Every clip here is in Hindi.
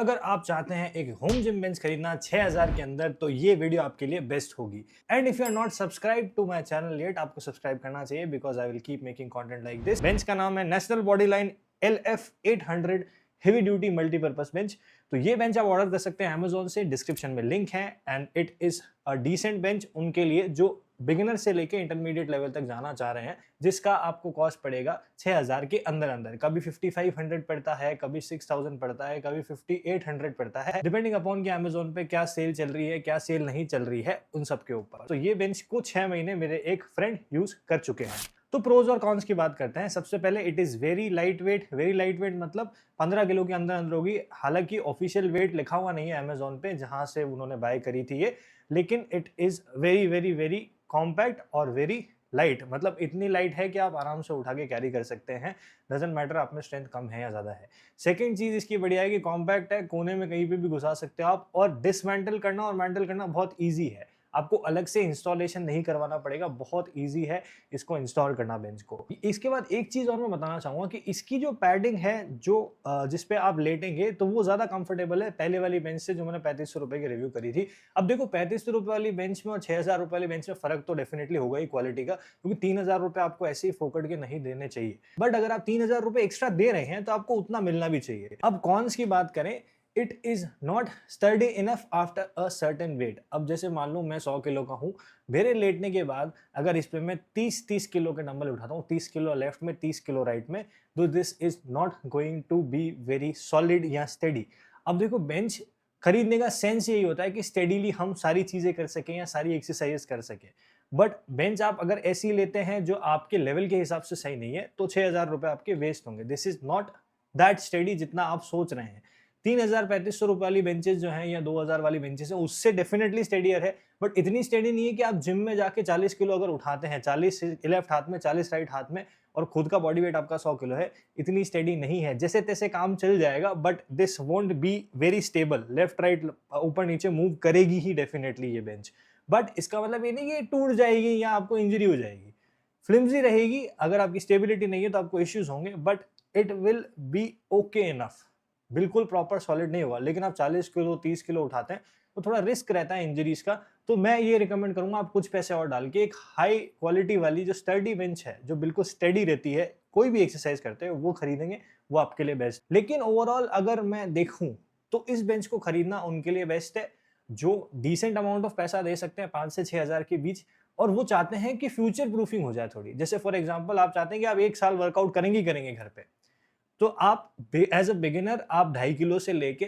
अगर आप चाहते हैं एक होम जिम बेंच खरीदना 6000 के अंदर तो ये वीडियो आपके लिए बेस्ट होगी। And if you are not subscribe to my channel yet, आपको सब्सक्राइब करना चाहिए because I will keep making content like this. Bench का नाम है national body line LF800 heavy duty multipurpose bench. तो ये बेंच आप ऑर्डर कर सकते हैं Amazon से, डिस्क्रिप्शन में लिंक है। And it is a decent bench उनके लिए जो बिगिनर से लेके इंटरमीडिएट लेवल तक जाना चाह रहे हैं, जिसका आपको कॉस्ट पड़ेगा 6000 के अंदर अंदर। कभी 5500 पड़ता है, कभी 6000 पड़ता है, कभी 5800 पड़ता है, डिपेंडिंग अपॉन कि Amazon पे क्या सेल चल रही है, क्या सेल नहीं चल रही है, उन सब के ऊपर। तो ये बेंच को 6 महीने मेरे एक फ्रेंड यूज कर चुके हैं। तो प्रोज और कॉन्स की बात करते हैं। सबसे पहले it is very light weight मतलब 15 किलो के अंदर अंदर होगी। हालांकि ऑफिशियल वेट लिखा हुआ नहीं है Amazon पे जहां से उन्होंने बाय करी थी ये, लेकिन it is very very very compact और वेरी लाइट। मतलब इतनी लाइट है कि आप आराम से उठा के कैरी कर सकते हैं, डजंट मैटर आप में स्ट्रेंथ कम है या ज्यादा है। सेकंड चीज इसकी बढ़िया है कि कॉम्पैक्ट है, कोने में कहीं पे भी घुसा सकते हो आप, और डिसमेंटल करना और मेंटल करना बहुत ईजी है। आपको अलग से इंस्टॉलेशन नहीं करवाना पड़ेगा, बहुत इजी है इसको इंस्टॉल करना बेंच को। इसके बाद एक चीज और मैं बताना चाहूंगा कि इसकी जो पैडिंग है, जो जिसपे आप लेटेंगे, तो वो ज्यादा कंफर्टेबल है पहले वाली बेंच से जो मैंने 3500 रुपए की रिव्यू करी थी। अब देखो 3500 रुपए वाली बेंच में और 6000 रुपए वाली बेंच में फर्क तो डेफिनेटली होगा ही क्वालिटी का, क्योंकि 3000 रुपए आपको ऐसे ही फोकट के नहीं देने चाहिए। बट अगर आप 3000 रुपए एक्स्ट्रा दे रहे हैं तो आपको उतना मिलना भी चाहिए। अब कॉन्स की बात करें, it is not sturdy enough after a certain weight. अब जैसे मान लो मैं 100 किलो का हूँ, मेरे लेटने के बाद अगर इस पे मैं 30 किलो के डंबल उठाता हूँ, 30 किलो लेफ्ट में 30 किलो राइट में, तो this is not going to be very solid या स्टेडी। अब देखो बेंच खरीदने का सेंस यही होता है कि स्टेडीली हम सारी चीजें कर सकें या सारी एक्सरसाइज कर सकें। बट बेंच आप अगर ऐसी लेते हैं जो आपके लेवल के हिसाब से सही नहीं है, तो 6000 रुपए आपके वेस्ट होंगे। This is not that steady जितना आप सोच रहे हैं। 3500 रुपए वाली बेंचेस जो हैं या 2000 वाली बेंचेस हैं, उससे डेफिनेटली स्टेडियर है, बट इतनी स्टेडी नहीं है कि आप जिम में जाके 40 किलो अगर उठाते हैं, 40 लेफ्ट हाथ में 40 राइट हाथ में, और खुद का बॉडी वेट आपका 100 किलो है, इतनी स्टेडी नहीं है। जैसे तैसे काम चल जाएगा, but this won't be very stable. Left right ऊपर नीचे मूव करेगी ही डेफिनेटली ये बेंच, बट इसका मतलब ये नहीं कि टूट जाएगी या आपको इंजरी हो जाएगी। फ्लिम्जी रहेगी। अगर आपकी स्टेबिलिटी नहीं है तो आपको इश्यूज होंगे, but it will be okay enough. बिल्कुल प्रॉपर सॉलिड नहीं होगा, लेकिन आप 40 किलो 30 किलो उठाते हैं तो थोड़ा रिस्क रहता है इंजरीज का। तो मैं ये रिकमेंड करूंगा आप कुछ पैसे और डाल के एक हाई क्वालिटी वाली जो स्टडी बेंच है, जो बिल्कुल स्टडी रहती है, कोई भी एक्सरसाइज करते हैं वो खरीदेंगे, वो आपके लिए बेस्ट। लेकिन ओवरऑल अगर मैं देखूं तो इस बेंच को खरीदना उनके लिए बेस्ट है जो डिसेंट अमाउंट ऑफ पैसा दे सकते हैं, 5 से 6000 के बीच, और वो चाहते हैं कि फ्यूचर प्रूफिंग हो जाए थोड़ी। जैसे फॉर एग्जाम्पल आप चाहते हैं कि आप 1 साल वर्कआउट करेंगे घर पे, तो आप एज अ बिगिनर आप 2.5 किलो से लेके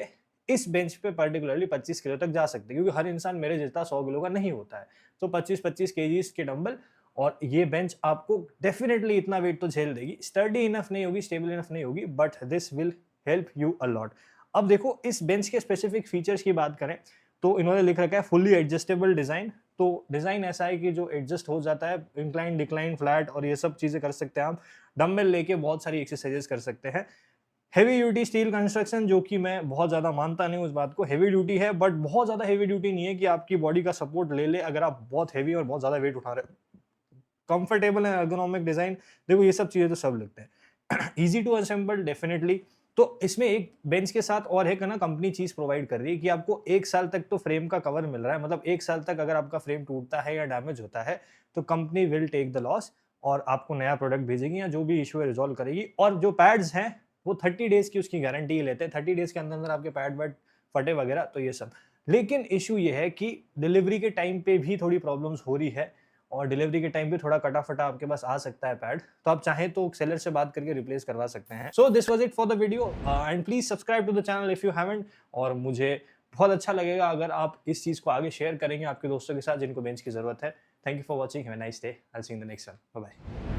इस बेंच पे पर्टिकुलरली 25 किलो तक जा सकते हैं, क्योंकि हर इंसान मेरे जितना 100 किलो का नहीं होता है। तो 25-25 केजीज के डंबल, और ये बेंच आपको डेफिनेटली इतना वेट तो झेल देगी। स्टडी इनफ नहीं होगी, स्टेबल इनफ नहीं होगी, but this will help you a lot. अब देखो इस बेंच के स्पेसिफिक फीचर्स की बात करें तो इन्होंने लिख रखा है फुल्ली एडजस्टेबल डिजाइन। तो डिजाइन ऐसा है कि जो एडजस्ट हो जाता है, इंक्लाइन डिक्लाइन फ्लैट और ये सब चीजें कर सकते हैं आप। डंबल लेके बहुत सारी एक्सरसाइजेस कर सकते हैं। हेवी ड्यूटी स्टील कंस्ट्रक्शन, जो कि मैं बहुत ज्यादा मानता नहीं हूँ इस बात को। हेवी ड्यूटी है बट बहुत ज्यादा हेवी ड्यूटी नहीं है कि आपकी बॉडी का सपोर्ट ले ले अगर आप बहुत हेवी और बहुत ज्यादा वेट उठा रहे हो। कंफर्टेबल है, एर्गोनॉमिक डिजाइन, देखो ये सब चीजें तो सब लगते हैं। Easy to assemble definitely. तो इसमें एक बेंच के साथ और है ना, कंपनी चीज प्रोवाइड कर रही है कि आपको 1 साल तक तो फ्रेम का कवर मिल रहा है। मतलब 1 साल तक अगर आपका फ्रेम टूटता है या डैमेज होता है तो company will take the loss और आपको नया प्रोडक्ट भेजेगी या जो भी इशू है रिजॉल्व करेगी। और जो पैड्स हैं वो 30 डेज की उसकी गारंटी लेते हैं। 30 डेज के अंदर अंदर आपके पैड वैड फटे वगैरह तो ये सब। लेकिन इशू ये है कि डिलीवरी के टाइम पे भी थोड़ी प्रॉब्लम्स हो रही है, और डिलीवरी के टाइम पे थोड़ा कटा फटा आपके पास आ सकता है पैड, तो आप चाहें तो सेलर से बात करके रिप्लेस करवा सकते हैं। So this was it for the video and please subscribe to the channel if you haven't. और मुझे बहुत अच्छा लगेगा अगर आप इस चीज को आगे शेयर करेंगे आपके दोस्तों के साथ जिनको बेंच की जरूरत है। Thank you for watching, have a nice day, I will see you in the next one, bye bye.